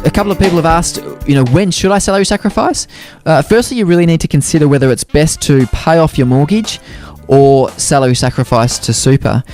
A couple of people have asked, when should I salary sacrifice? Firstly, you really need to consider whether it's best to pay off your mortgage or salary sacrifice to super.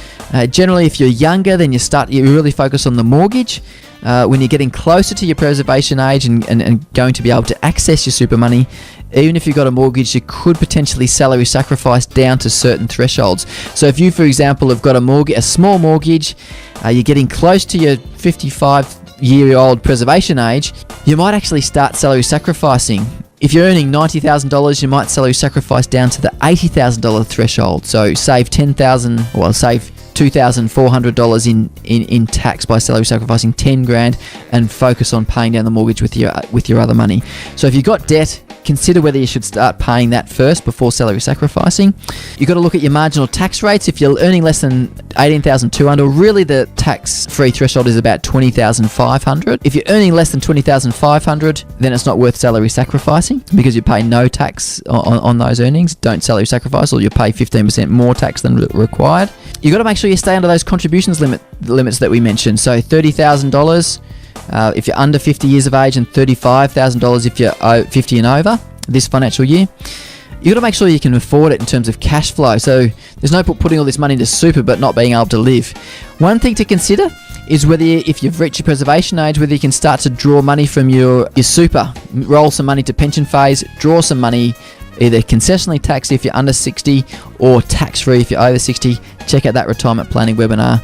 Generally, if you're younger, then you really focus on the mortgage. When you're getting closer to your preservation age and going to be able to access your super money, even if you've got a mortgage, you could potentially salary sacrifice down to certain thresholds. So if you, for example, have got a small mortgage, you're getting close to your 55-year-old preservation age, you might actually start salary sacrificing. If you're earning $90,000, you might salary sacrifice down to the $80,000 threshold. So save $2,400 in tax by salary sacrificing $10,000 and focus on paying down the mortgage with your other money. So if you've got debt, consider whether you should start paying that first before salary sacrificing. You've got to look at your marginal tax rates. If you're earning less than $18,200, really the tax-free threshold is about $20,500. If you're earning less than $20,500, then it's not worth salary sacrificing because you pay no tax on those earnings. Don't salary sacrifice, or you pay 15% more tax than required. You've got to make sure you stay under those contributions limits that we mentioned. So $30,000 if you're under 50 years of age, and $35,000 if you're 50 and over this financial year. You've got to make sure you can afford it in terms of cash flow. So there's no point putting all this money into super but not being able to live. One thing to consider is whether, if you've reached your preservation age, whether you can start to draw money from your super, roll some money to pension phase, draw some money either concessionally taxed if you're under 60 or tax-free if you're over 60. Check out that retirement planning webinar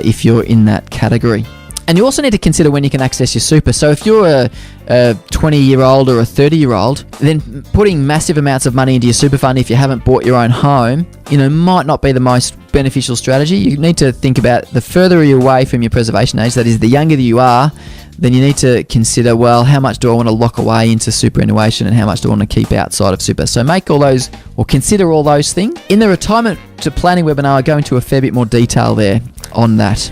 if you're in that category. And you also need to consider when you can access your super. So if you're a 20-year-old or a 30-year-old, then putting massive amounts of money into your super fund if you haven't bought your own home, might not be the most beneficial strategy. You need to think about the further you're away from your preservation age, that is, the younger that you are, then you need to consider, well, how much do I want to lock away into superannuation and how much do I want to keep outside of super? So consider all those things. In the retirement to planning webinar, I go into a fair bit more detail there on that.